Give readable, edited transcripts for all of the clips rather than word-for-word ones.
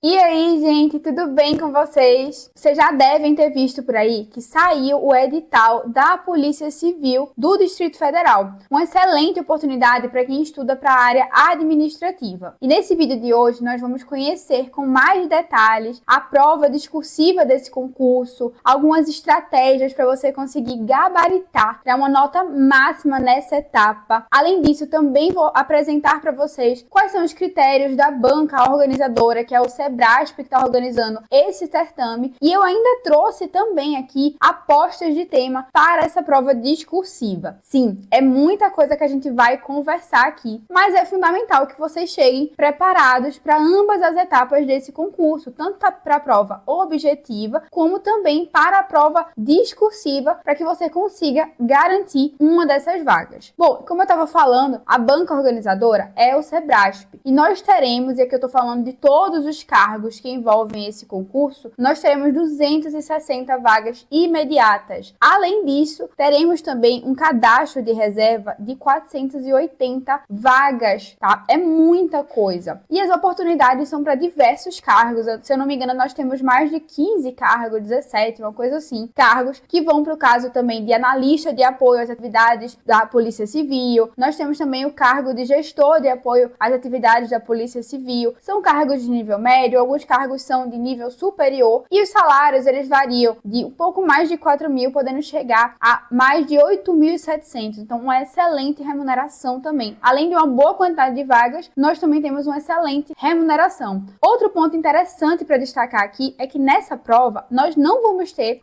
E aí, gente, tudo bem com vocês? Vocês já devem ter visto por aí que saiu o edital da Polícia Civil do Distrito Federal. Uma excelente oportunidade para quem estuda para a área administrativa. E nesse vídeo de hoje nós vamos conhecer com mais detalhes a prova discursiva desse concurso, algumas estratégias para você conseguir gabaritar para uma nota máxima nessa etapa. Além disso, também vou apresentar para vocês quais são os critérios da banca organizadora, que é o Sebrasp, que está organizando esse certame, e eu ainda trouxe também aqui apostas de tema para essa prova discursiva. Sim, é muita coisa que a gente vai conversar aqui, mas é fundamental que vocês cheguem preparados para ambas as etapas desse concurso, tanto para a prova objetiva, como também para a prova discursiva, para que você consiga garantir uma dessas vagas. Bom, como eu estava falando, a banca organizadora é o Sebrasp, e nós teremos, e aqui eu estou falando de todos os cargos que envolvem esse concurso, nós teremos 260 vagas imediatas. Além disso, teremos também um cadastro de reserva de 480 vagas, tá? É muita coisa. E as oportunidades são para diversos cargos. Se eu não me engano, nós temos mais de 15 cargos, 17, uma coisa assim. Cargos que vão para o caso também de analista de apoio às atividades da Polícia Civil. Nós temos também o cargo de gestor de apoio às atividades da Polícia Civil. São cargos de nível médio, alguns cargos são de nível superior, e os salários eles variam de um pouco mais de 4 mil, podendo chegar a mais de 8.700, então uma excelente remuneração também. Além de uma boa quantidade de vagas, nós também temos uma excelente remuneração. Outro ponto interessante para destacar aqui é que nessa prova nós não vamos ter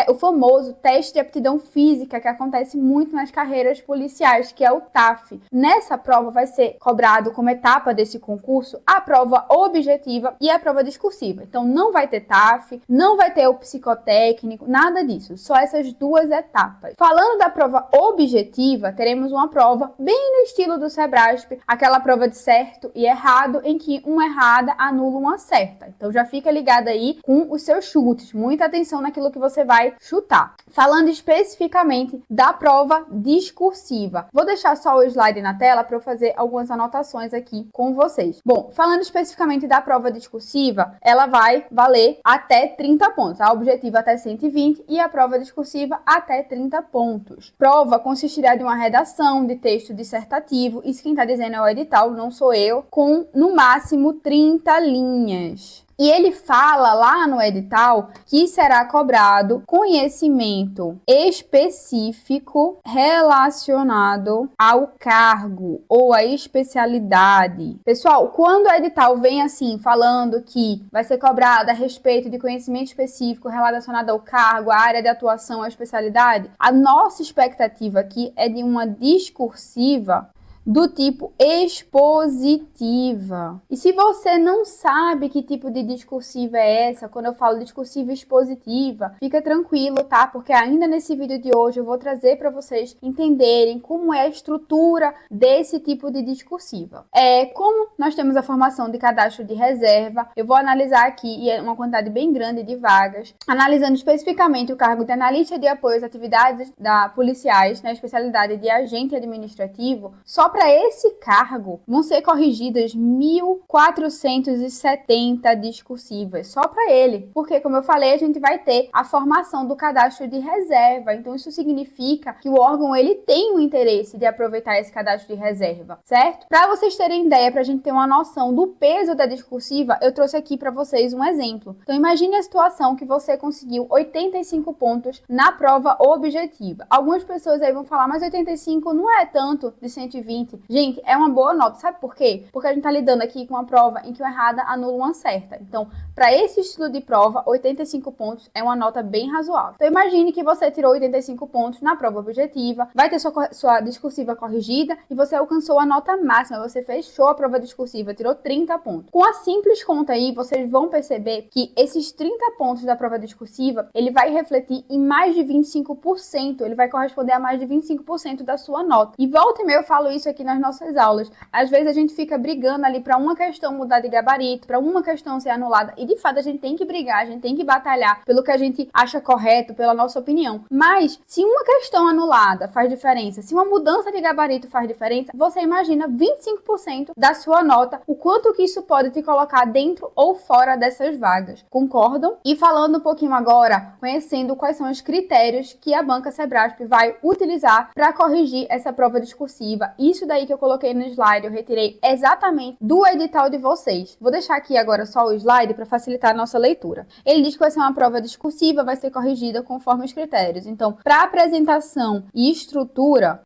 o famoso teste de aptidão física que acontece muito nas carreiras policiais, que é o TAF. Nessa prova vai ser cobrado como etapa desse concurso a prova objetiva e a prova discursiva. Então não vai ter TAF, não vai ter o psicotécnico, nada disso, só essas duas etapas. Falando da prova objetiva, teremos uma prova bem no estilo do Sebrasp, aquela prova de certo e errado, em que uma errada anula uma certa. Então já fica ligado aí com os seus chutes, muita atenção naquilo que você vai chutar. Falando especificamente da prova discursiva, vou deixar só o slide na tela para eu fazer algumas anotações aqui com vocês. Bom, falando especificamente da prova discursiva, ela vai valer até 30 pontos. A objetiva até 120 e a prova discursiva até 30 pontos. Prova consistirá de uma redação de texto dissertativo, isso quem está dizendo é o edital, não sou eu, com no máximo 30 linhas. E ele fala lá no edital que será cobrado conhecimento específico relacionado ao cargo ou à especialidade. Pessoal, quando o edital vem assim, falando que vai ser cobrado a respeito de conhecimento específico relacionado ao cargo, à área de atuação, à especialidade, a nossa expectativa aqui é de uma discursiva do tipo expositiva. E se você não sabe que tipo de discursiva é essa, quando eu falo discursiva expositiva, fica tranquilo, tá? Porque ainda nesse vídeo de hoje eu vou trazer para vocês entenderem como é a estrutura desse tipo de discursiva. Como nós temos a formação de cadastro de reserva, eu vou analisar aqui uma quantidade bem grande de vagas, analisando especificamente o cargo de analista de apoio às atividades policiais, na especialidade de agente administrativo. Só para esse cargo vão ser corrigidas 1.470 discursivas, só para ele, porque, como eu falei, a gente vai ter a formação do cadastro de reserva, então isso significa que o órgão ele tem o interesse de aproveitar esse cadastro de reserva, certo? Para vocês terem ideia, para a gente ter uma noção do peso da discursiva, eu trouxe aqui para vocês um exemplo. Então imagine a situação que você conseguiu 85 pontos na prova objetiva. Algumas pessoas aí vão falar, mas 85 não é tanto de 120. Gente, é uma boa nota, sabe por quê? Porque a gente tá lidando aqui com uma prova em que uma errada anula uma certa. Então, para esse estilo de prova, 85 pontos é uma nota bem razoável. Então, imagine que você tirou 85 pontos na prova objetiva, vai ter sua discursiva corrigida e você alcançou a nota máxima, você fechou a prova discursiva, tirou 30 pontos. Com a simples conta aí, vocês vão perceber que esses 30 pontos da prova discursiva, ele vai refletir em mais de 25%, ele vai corresponder a mais de 25% da sua nota. E volta e meia eu falo isso aqui nas nossas aulas. Às vezes a gente fica brigando ali para uma questão mudar de gabarito, para uma questão ser anulada, e de fato a gente tem que brigar, a gente tem que batalhar pelo que a gente acha correto, pela nossa opinião. Mas se uma questão anulada faz diferença, se uma mudança de gabarito faz diferença, você imagina 25% da sua nota, o quanto que isso pode te colocar dentro ou fora dessas vagas. Concordam? E falando um pouquinho agora, conhecendo quais são os critérios que a banca Sebrasp vai utilizar para corrigir essa prova discursiva. Isso daí que eu coloquei no slide, eu retirei exatamente do edital de vocês. Vou deixar aqui agora só o slide para facilitar a nossa leitura. Ele diz que vai ser uma prova discursiva, vai ser corrigida conforme os critérios. Então, para apresentação e estrutura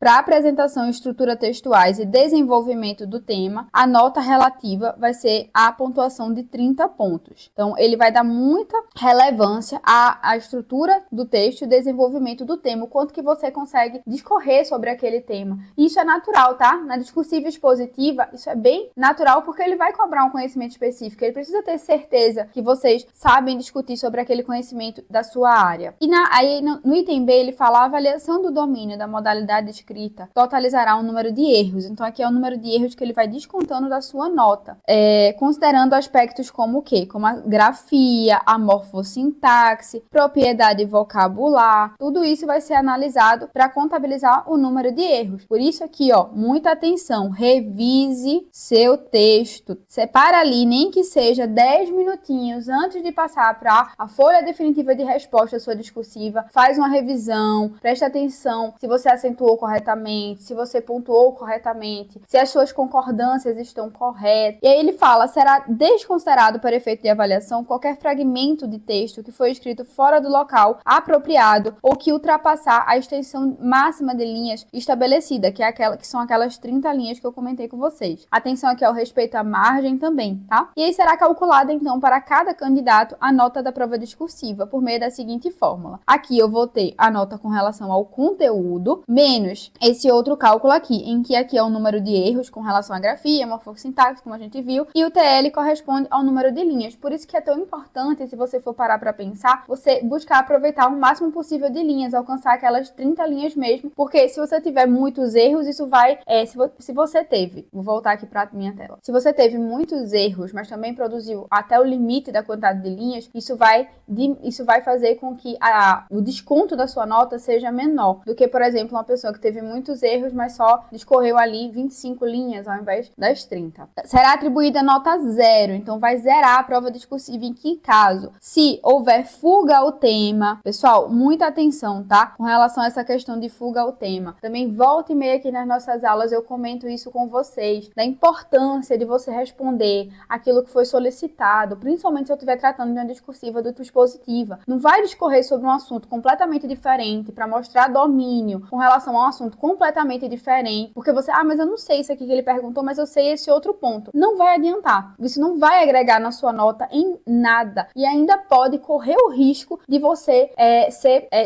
textuais e desenvolvimento do tema, a nota relativa vai ser a pontuação de 30 pontos. Então, ele vai dar muita relevância à estrutura do texto e o desenvolvimento do tema, o quanto que você consegue discorrer sobre aquele tema. E isso é natural, tá? Na discursiva expositiva, isso é bem natural, porque ele vai cobrar um conhecimento específico. Ele precisa ter certeza que vocês sabem discutir sobre aquele conhecimento da sua área. E aí, no item B, ele fala: a avaliação do domínio da modalidade escrita totalizará um número de erros. Então, aqui é o número de erros que ele vai descontando da sua nota, considerando aspectos como o quê? Como a grafia, a morfossintaxe, propriedade vocabular. Tudo isso vai ser analisado para contabilizar o número de erros. Por isso aqui, ó, muita atenção, revise seu texto. Separa ali, nem que seja 10 minutinhos antes de passar para a folha definitiva de resposta à sua discursiva, faz uma revisão, presta atenção se você acentuou corretamente, se você pontuou corretamente, se as suas concordâncias estão corretas. E aí ele fala: será desconsiderado para efeito de avaliação qualquer fragmento de texto que foi escrito fora do local apropriado ou que ultrapassar a extensão máxima de linhas estabelecida, que são aquelas 30 linhas que eu comentei com vocês. Atenção aqui ao respeito à margem também, tá? E aí será calculada, então, para cada candidato a nota da prova discursiva por meio da seguinte fórmula. Aqui eu vou ter a nota com relação ao conteúdo, menos esse outro cálculo aqui, em que aqui é o número de erros com relação à grafia, morfossintaxe, como a gente viu, e o TL corresponde ao número de linhas. Por isso que é tão importante, se você for parar para pensar, você buscar aproveitar o máximo possível de linhas, alcançar aquelas 30 linhas mesmo, porque se você tiver muitos erros, isso vai, se você teve, vou voltar aqui para minha tela, se você teve muitos erros, mas também produziu até o limite da quantidade de linhas, isso vai fazer com que o desconto da sua nota seja menor do que, por exemplo, uma pessoa que teve muitos erros, mas só discorreu ali 25 linhas ao invés das 30. Será atribuída nota 0, então vai zerar a prova discursiva em que caso? Se houver fuga ao tema. Pessoal, muita atenção, tá? Com relação a essa questão de fuga ao tema. Também volta e meia aqui nas nossas aulas eu comento isso com vocês, da importância de você responder aquilo que foi solicitado, principalmente se eu estiver tratando de uma discursiva do tipo expositiva. Não vai discorrer sobre um assunto completamente diferente para mostrar domínio com relação a um assunto completamente diferente, porque você, mas eu não sei isso aqui que ele perguntou, mas eu sei esse outro ponto. Não vai adiantar. Isso não vai agregar na sua nota em nada. E ainda pode correr o risco de você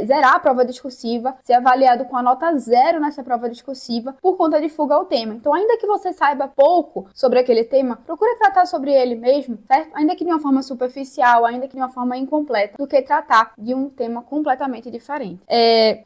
zerar a prova discursiva, ser avaliado com a nota 0 nessa prova discursiva por conta de fuga ao tema. Então, ainda que você saiba pouco sobre aquele tema, procure tratar sobre ele mesmo, certo? Ainda que de uma forma superficial, ainda que de uma forma incompleta, do que tratar de um tema completamente diferente.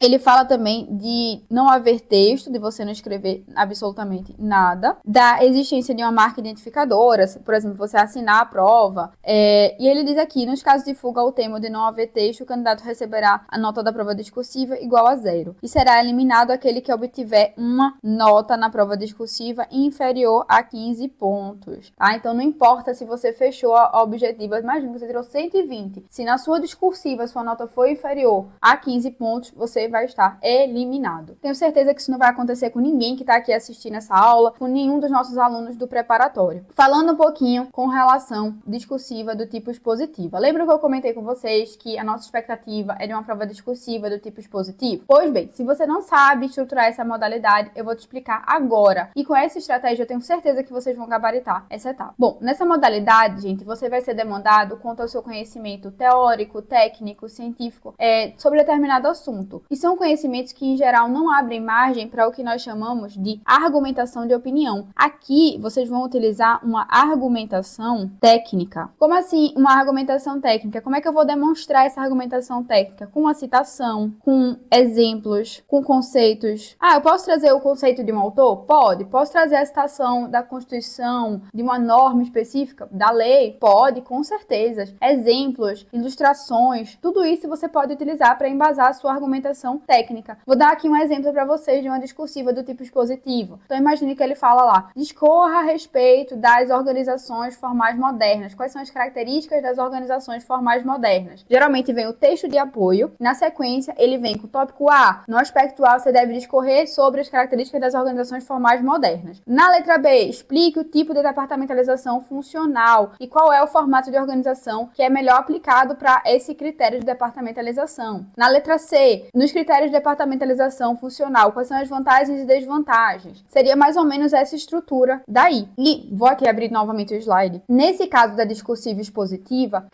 Ele fala também de não haver texto, de você não escrever absolutamente nada, da existência de uma marca identificadora, por exemplo, você assinar a prova. E ele diz aqui, nos casos de fuga ao tema ou de não haver texto, o candidato receberá a nota da prova discursiva igual a 0. E será eliminado aquele que obtiver uma nota na prova discursiva inferior a 15 pontos. Tá? Então, não importa se você fechou a objetiva, imagina que você tirou 120. Se na sua discursiva sua nota foi inferior a 15 pontos, você vai estar eliminado. Tenho certeza que isso não vai acontecer com ninguém que está aqui assistindo essa aula, com nenhum dos nossos alunos do preparatório. Falando um pouquinho com relação discursiva do tipo expositiva. Lembra que eu comentei com vocês que a nossa expectativa é de uma prova discursiva do tipo expositivo? Pois bem, se você não sabe estruturar essa modalidade, eu vou te explicar agora. E com essa estratégia, eu tenho certeza que vocês vão gabaritar essa etapa. Bom, nessa modalidade, gente, você vai ser demandado quanto ao seu conhecimento teórico, técnico, científico sobre determinado assunto. E são conhecimentos que, em geral, não abrem margem para o que nós chamamos de argumentação de opinião. Aqui, vocês vão utilizar uma argumentação técnica. Como assim uma argumentação técnica? Como é que eu vou demonstrar essa argumentação técnica? Com uma citação, com exemplos, com conceitos. Eu posso trazer o conceito de uma autor? Pode. Posso trazer a citação da Constituição, de uma norma específica, da lei? Pode, com certeza. Exemplos, ilustrações, tudo isso você pode utilizar para embasar a sua argumentação técnica. Vou dar aqui um exemplo para vocês de uma discursiva do tipo expositivo. Então imagine que ele fala lá: discorra a respeito das organizações formais modernas. Quais são as características das organizações formais modernas? Geralmente vem o texto de apoio, na sequência ele vem com o tópico A. No aspecto A você deve discorrer sobre as características das organizações formais modernas. Na letra B, explique o tipo de departamentalização funcional e qual é o formato de organização que é melhor aplicado para esse critério de departamentalização. Na letra C, nos critérios de departamentalização funcional, quais são as vantagens e desvantagens? Seria mais ou menos essa estrutura daí. E vou aqui abrir novamente o slide. Nesse caso da discursiva expositiva,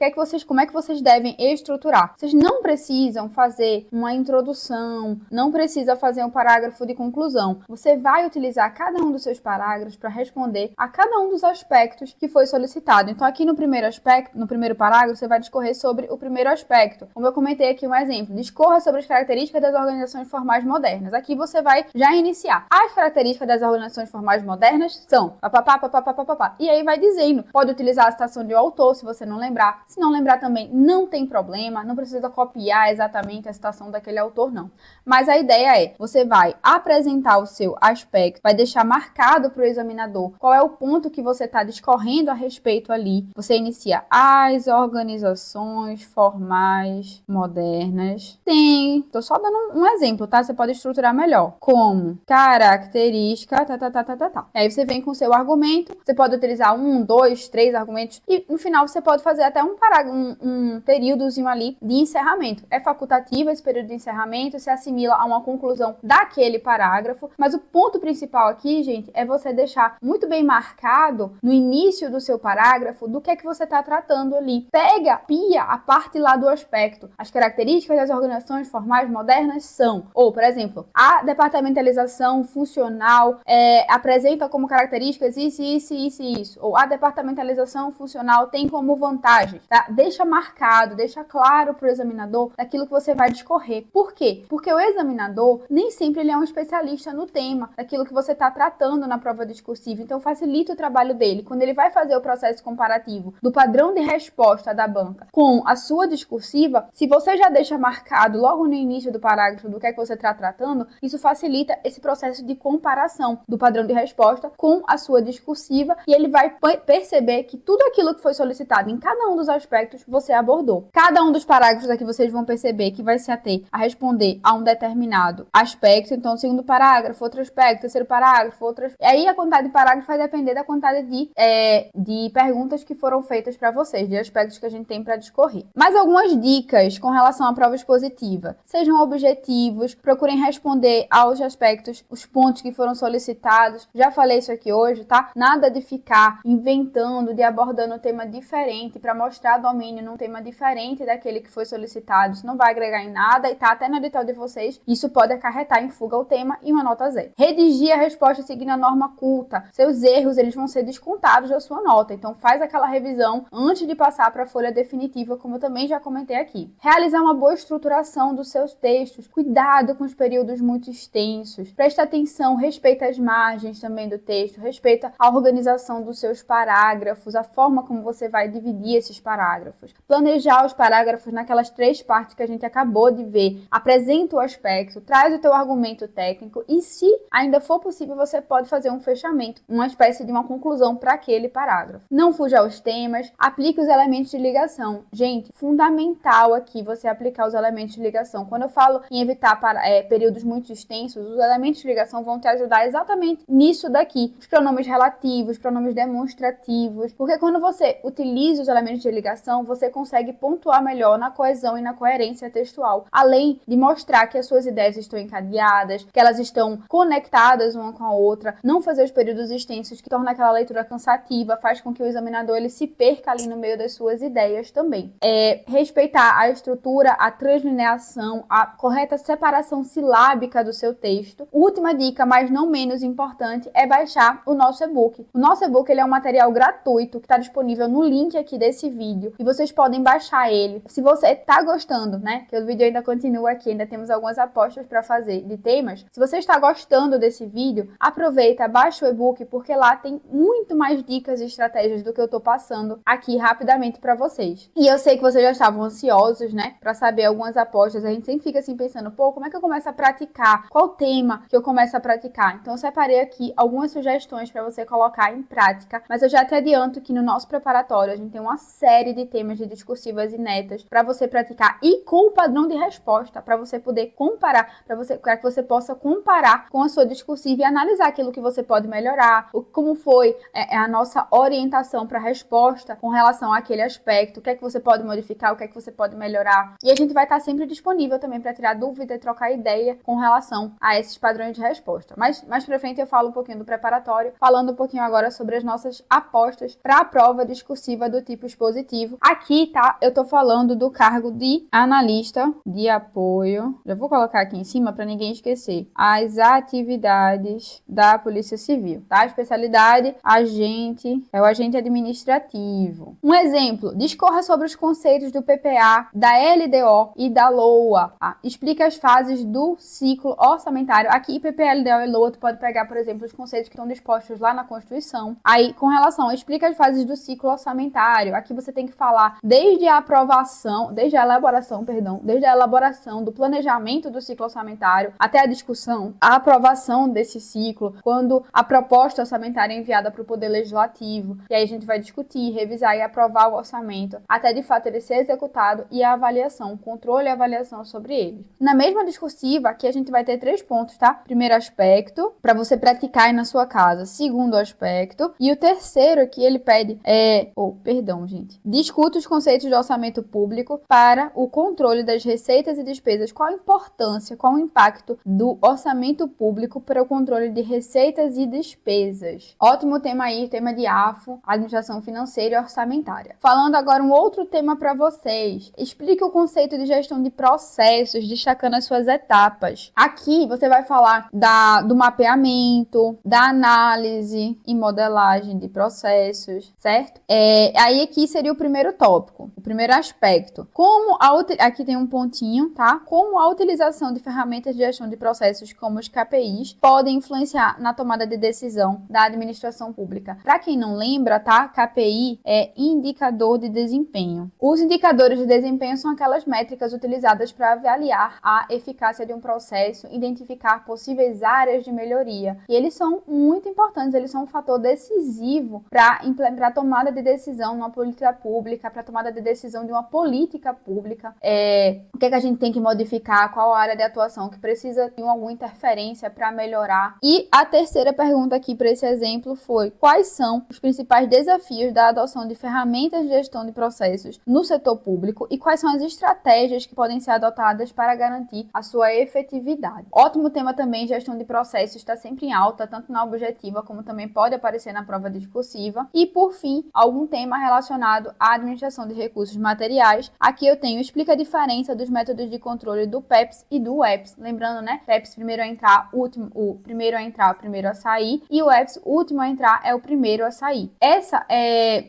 como é que vocês devem estruturar? Vocês não precisam fazer uma introdução, não precisa fazer um parágrafo de conclusão. Você vai utilizar cada um dos seus parágrafos para responder a cada um dos aspectos que foi solicitado. Então, aqui no primeiro parágrafo, você vai discorrer sobre o primeiro aspecto. Como eu comentei aqui um exemplo, discorra sobre as características das organizações formais modernas. Aqui você vai já iniciar. As características das organizações formais modernas são papapá, papapá, papapá. E aí vai dizendo. Pode utilizar a citação de autor, se você não lembrar. Se não lembrar também, não tem problema. Não precisa copiar exatamente a citação daquele autor, não. Mas a ideia é, você vai apresentar o seu aspecto, vai deixar marcado para o examinador qual é o ponto que você está discorrendo a respeito ali. Você inicia as organizações formais modernas. Tô só dando um exemplo, tá? Você pode estruturar melhor. Como característica, E aí você vem com o seu argumento, você pode utilizar 1, 2, 3 argumentos e no final você pode fazer até um períodozinho ali de encerramento. É facultativo esse período de encerramento, se assimila a uma conclusão daquele parágrafo, mas o ponto principal aqui, gente, é você deixar muito bem marcado no início do seu parágrafo do que é que você está tratando ali. Pia a parte lá do aspecto. As características das organizações formais modernas são, ou, por exemplo, a departamentalização funcional apresenta como características isso. Ou a departamentalização funcional tem como vantagem, tá? Deixa marcado, deixa claro para o examinador daquilo que você vai discorrer. Por quê? Porque o examinador nem sempre ele é um especialista no tema, daquilo que você está tratando na prova discursiva. Então facilita o trabalho dele. Quando ele vai fazer o processo comparativo do padrão de resposta da banca com a sua discursiva, se você já deixa marcado logo no início do parágrafo do que é que você está tratando, isso facilita esse processo de comparação do padrão de resposta com a sua discursiva e ele vai perceber que tudo aquilo que foi solicitado em cada um dos aspectos você abordou. Cada um dos parágrafos aqui vocês vão perceber que vai se ater a responder a um determinado aspecto. Então, segundo parágrafo, outro aspecto, terceiro parágrafo, outro aspecto. E aí a quantidade de parágrafos vai depender da quantidade de perguntas que foram feitas para vocês, de aspectos que a gente tem para discorrer. Mais algumas dicas com relação à prova expositiva. Sejam objetivos, procurem responder aos aspectos, os pontos que foram solicitados. Já falei isso aqui hoje, tá? Nada de ficar inventando, de abordando um tema diferente para mostrar domínio num tema diferente daquele que foi solicitado. Isso não vai agregar em nada e tá até no edital de vocês. Isso pode acarretar em fuga ao tema e uma nota 0. Redigir a resposta seguindo a norma culta. Seus erros, eles vão ser descontados da sua nota. Então faz aquela revisão antes de passar para a folha definitiva, como eu também já comentei aqui. Realizar uma boa estruturação dos seus textos. Cuidado com os períodos muito extensos. Presta atenção, respeita as margens também do texto, respeita a organização dos seus parágrafos, a forma como você vai dividir esses parágrafos. Planejar os parágrafos naquelas 3 partes que a gente acabou de ver. Apresenta o aspecto, traz o teu argumento técnico e, se ainda for possível, você pode fazer um fechamento, uma espécie de uma conclusão para aquele parágrafo. Não fuja aos temas, aplique os elementos de ligação. Gente, fundamental aqui você aplicar os elementos de ligação. Quando eu falo em evitar períodos muito extensos, os elementos de ligação vão te ajudar exatamente nisso daqui. Os pronomes relativos, pronomes demonstrativos, porque quando você utiliza os elementos de ligação, você consegue pontuar melhor na coesão e na coerência textual, além de mostrar que as suas ideias estão encadeadas, que elas estão conectadas uma com a outra, não fazer os períodos extensos que torna aquela leitura cansativa, faz com que o examinador ele se perca ali no meio das suas ideias também. Respeitar a estrutura, a translineação, a correta separação silábica do seu texto. Última dica, mas não menos importante, é baixar o nosso e-book. O nosso e-book ele é um material gratuito que está disponível no link aqui desse vídeo e vocês podem baixar ele. Se você está gostando, né, que o vídeo ainda continua aqui, ainda temos algumas apostas para fazer de temas. Se você está gostando desse vídeo, aproveita, baixa o e-book, porque lá tem muito mais dicas e estratégias do que eu tô passando aqui rapidamente para vocês. E eu sei que vocês já estavam ansiosos, né, para saber algumas apostas. A gente sempre fica assim pensando, pô, como é que eu começo a praticar? Qual tema que eu começo a praticar? Então eu separei aqui algumas sugestões para você colocar em prática, mas eu já te adianto que no nosso preparatório a gente tem uma série de temas de discursivas inéditas para você praticar e com o padrão de resposta, para você poder comparar, para que você possa comparar com a sua discursiva e analisar aquilo que você pode melhorar, como foi a nossa orientação para a resposta com relação àquele aspecto, o que é que você pode modificar, o que é que você pode melhorar. E a gente vai estar sempre disponível também para tirar dúvida e trocar ideia com relação a esses padrões de resposta. Mas mais pra frente eu falo um pouquinho do preparatório, falando um pouquinho agora sobre as nossas apostas para a prova discursiva do tipo expositivo. Aqui, tá, eu tô falando do cargo de analista de apoio. Já vou colocar aqui em cima para ninguém esquecer. As atividades da Polícia Civil, tá? A especialidade é o agente administrativo. Um exemplo, discorra sobre os conceitos do PPA, da LDO e da LOA. Tá? Explica as fases do ciclo orçamentário. Aqui, PPA, LDO e LOA, tu pode pegar, por exemplo, os conceitos que estão dispostos lá na Constituição. Aí, com relação, explica as fases do ciclo orçamentário. Aqui você tem que falar desde a elaboração do planejamento do ciclo orçamentário até a discussão, a aprovação desse ciclo, quando a proposta orçamentária é enviada para o Poder Legislativo, e aí a gente vai discutir, revisar e aprovar o orçamento, até de fato ele ser executado, e a avaliação, controle e avaliação sobre ele. Na mesma discursiva, aqui a gente vai ter 3 pontos, tá? Primeiro aspecto, para você praticar aí na sua casa. Segundo aspecto, e o terceiro aqui ele pede discuta os conceitos de orçamento público para o controle das receitas e despesas. Qual a importância, qual o impacto do orçamento público para o controle de receitas e despesas? Ótimo tema aí, tema de AFO, administração financeira e orçamentária. Falando agora um outro tema para vocês. Explique o conceito de gestão de processos, destacando as suas etapas. Aqui você vai falar do mapeamento, da análise e modelagem de processos, certo? Aí aqui seria o primeiro tópico, o primeiro aspecto. Aqui tem um pontinho, tá? Como a utilização de ferramentas de gestão de processos como os KPIs podem influenciar na tomada de decisão da administração pública. Para quem não lembra, tá? KPI é indicador de desempenho. Os indicadores de desempenho são aquelas métricas utilizadas para avaliar a eficácia de um processo, identificar possíveis áreas de melhoria. E eles são muito importantes, eles são um fator decisivo para a tomada de decisão numa política pública, para a tomada de decisão de uma política pública. O que é que a gente tem que modificar, qual a área de atuação que precisa de alguma interferência para melhorar. E a terceira pergunta aqui para esse exemplo foi: quais são os principais desafios da adoção de ferramentas de gestão de processos no setor público e quais são as estratégias que podem ser adotadas para garantir a sua efetividade? Ótimo tema também, gestão de processos está sempre em alta, tanto na objetiva como também pode aparecer na prova discursiva. E por fim, algum tema relacionado à administração de recursos materiais. Aqui eu tenho: explica a diferença dos métodos de controle do PEPS e do EPS. Lembrando, né? PEPS primeiro a entrar, o primeiro a entrar, o primeiro a sair, e o EPS, o último a entrar, é o primeiro a sair.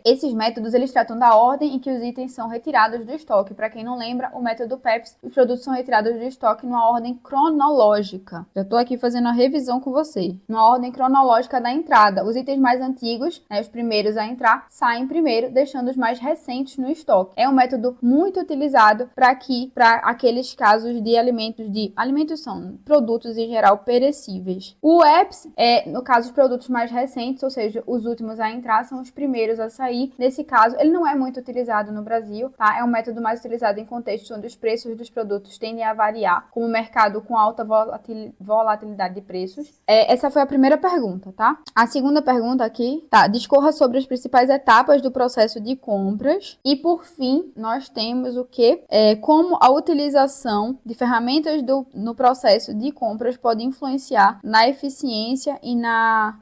Esses métodos, eles tratam da ordem em que os itens são retirados do estoque. Para quem não lembra, o método PEPS, os produtos são retirados do estoque numa ordem cronológica. Já estou aqui fazendo a revisão com vocês. Numa ordem cronológica da entrada. Os itens mais antigos, né, os primeiros a entrar, saem primeiro, deixando os mais recentes no estoque. É um método muito utilizado para aqueles casos de alimentos são produtos em geral perecíveis. O EPS no caso, os produtos mais recentes, ou seja, os últimos a entrar, são os primeiros a sair. Nesse caso, ele não é muito utilizado no Brasil, tá? É um método mais utilizado em contextos onde os preços dos produtos tendem a variar, como o mercado com alta volatilidade de preços. Essa foi a primeira pergunta, tá? A segunda pergunta aqui, tá? Discorra sobre as principais etapas do processo de compras. E, por fim, nós temos o quê? Como a utilização de ferramentas no processo de compras pode influenciar na eficiência e na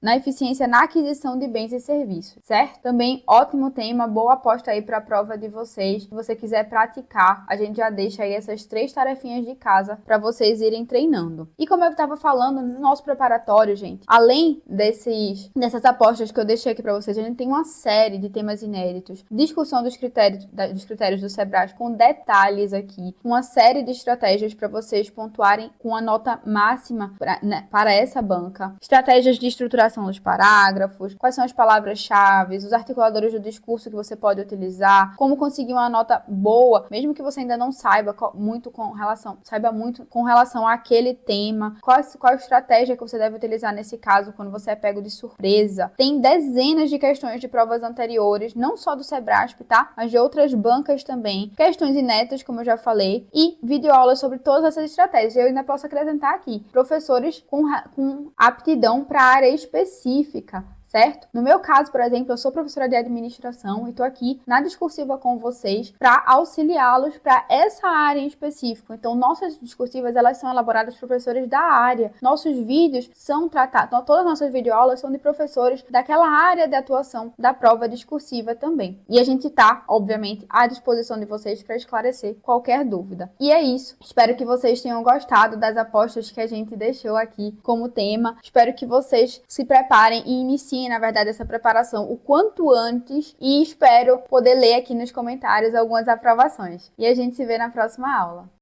aquisição de bens e serviços, certo? Também ótimo tema, boa aposta aí para a prova de vocês. Se você quiser praticar, a gente já deixa aí essas 3 tarefinhas de casa para vocês irem treinando. E como eu estava falando, no nosso preparatório, gente, além dessas apostas que eu deixei aqui para vocês, a gente tem uma série de temas inéditos, discussão dos critérios do Sebrae com detalhes aqui, uma série de estratégias para vocês pontuarem com a nota máxima para essa banca, estratégias de estruturação dos parágrafos, quais são as palavras-chave, os articuladores do discurso que você pode utilizar, como conseguir uma nota boa, mesmo que você ainda não saiba muito com relação àquele tema, qual a estratégia que você deve utilizar nesse caso quando você é pego de surpresa. Tem dezenas de questões de provas anteriores, não só do Sebrasp, tá? Mas de outras bancas também. Questões inéditas, como eu já falei, e videoaulas sobre todas essas estratégias. Eu ainda posso acrescentar aqui, professores com aptidão para a área específica, certo? No meu caso, por exemplo, eu sou professora de administração e estou aqui na discursiva com vocês para auxiliá-los para essa área em específico. Então, nossas discursivas, elas são elaboradas por professores da área. Nossos vídeos são tratados, todas as nossas videoaulas são de professores daquela área de atuação da prova discursiva também. E a gente está, obviamente, à disposição de vocês para esclarecer qualquer dúvida. E é isso. Espero que vocês tenham gostado das apostas que a gente deixou aqui como tema. Espero que vocês se preparem e iniciem, na verdade, essa preparação o quanto antes e espero poder ler aqui nos comentários algumas aprovações. E a gente se vê na próxima aula.